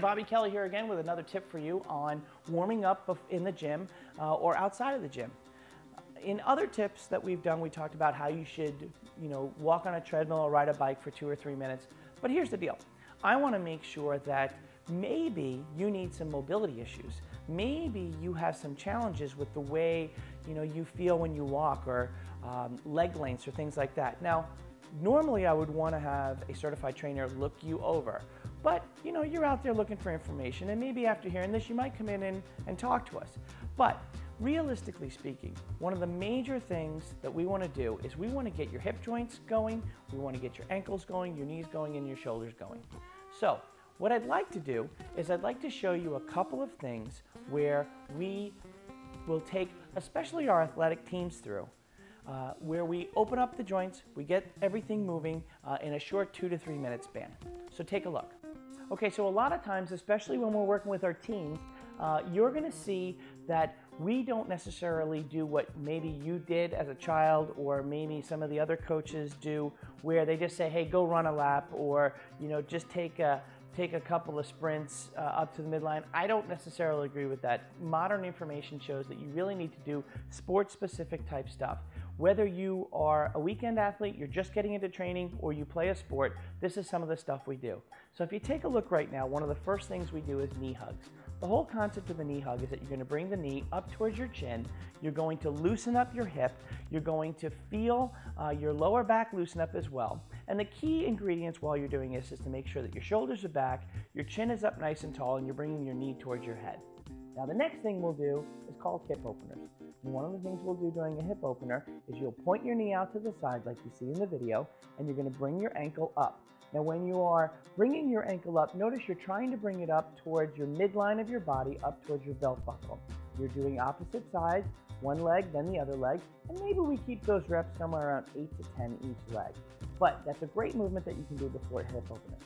Bobby Kelly here again with another tip for you on warming up in the gym or outside of the gym. In other tips that we've done, we talked about how you should, walk on a treadmill or ride a bike for 2 or 3 minutes. But here's the deal. I want to make sure that maybe you need some mobility issues. Maybe you have some challenges with the way, you feel when you walk, or leg lengths or things like that. Now, normally I would want to have a certified trainer look you over. But, you're out there looking for information, and maybe after hearing this, you might come in and talk to us. But realistically speaking, one of the major things that we want to do is we want to get your hip joints going, we want to get your ankles going, your knees going, and your shoulders going. So what I'd like to do is I'd like to show you a couple of things where we will take, especially our athletic teams through, where we open up the joints, we get everything moving in a short 2 to 3 minute span. So take a look. Okay, so a lot of times, especially when we're working with our teams, you're going to see that we don't necessarily do what maybe you did as a child, or maybe some of the other coaches do, where they just say, hey, go run a lap, or just take a couple of sprints up to the midline. I don't necessarily agree with that. Modern information shows that you really need to do sport-specific type stuff. Whether you are a weekend athlete, you're just getting into training, or you play a sport, this is some of the stuff we do. So if you take a look right now, one of the first things we do is knee hugs. The whole concept of the knee hug is that you're going to bring the knee up towards your chin, you're going to loosen up your hip, you're going to feel your lower back loosen up as well. And the key ingredients while you're doing this is to make sure that your shoulders are back, your chin is up nice and tall, and you're bringing your knee towards your head. Now the next thing we'll do is called hip openers. And one of the things we'll do during a hip opener is you'll point your knee out to the side like you see in the video, and you're going to bring your ankle up. Now when you are bringing your ankle up, notice you're trying to bring it up towards your midline of your body, up towards your belt buckle. You're doing opposite sides, one leg, then the other leg, and maybe we keep those reps somewhere around 8 to 10 each leg. But that's a great movement that you can do before a hip opener.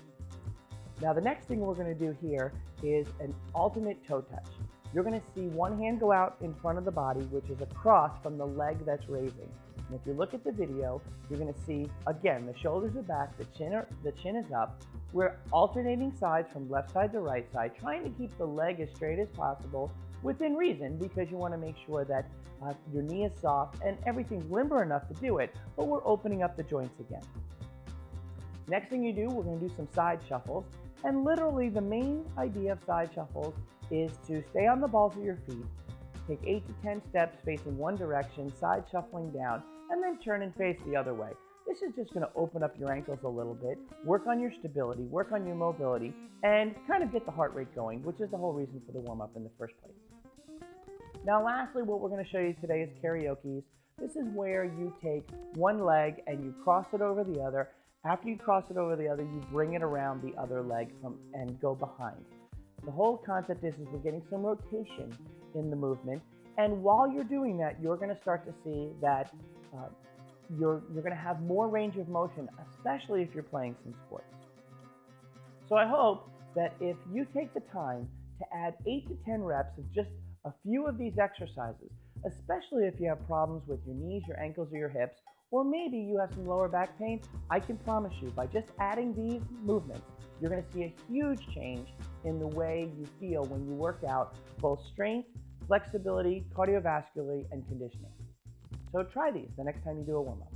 Now the next thing we're going to do here is an alternate toe touch. You're going to see one hand go out in front of the body, which is across from the leg that's raising. And if you look at the video, you're going to see, again, the shoulders are back, the chin is up. We're alternating sides from left side to right side, trying to keep the leg as straight as possible within reason, because you want to make sure that your knee is soft and everything's limber enough to do it, but we're opening up the joints again. Next thing you do, we're going to do some side shuffles. And literally the main idea of side shuffles is to stay on the balls of your feet, take 8 to 10 steps facing one direction, side shuffling down, and then turn and face the other way. This is just going to open up your ankles a little bit, work on your stability, work on your mobility, and kind of get the heart rate going, which is the whole reason for the warm-up in the first place. Now lastly, what we're going to show you today is karaoke. This is where you take one leg and you cross it over the other. After you cross it over the other, you bring it around the other leg and go behind. The whole concept is we're getting some rotation in the movement, and while you're doing that, you're going to start to see that you're going to have more range of motion, especially if you're playing some sports. So I hope that if you take the time to add 8 to 10 reps of just a few of these exercises, especially if you have problems with your knees, your ankles, or your hips, or maybe you have some lower back pain, I can promise you by just adding these movements, you're going to see a huge change in the way you feel when you work out both strength, flexibility, cardiovascularly, and conditioning. So try these the next time you do a warm-up.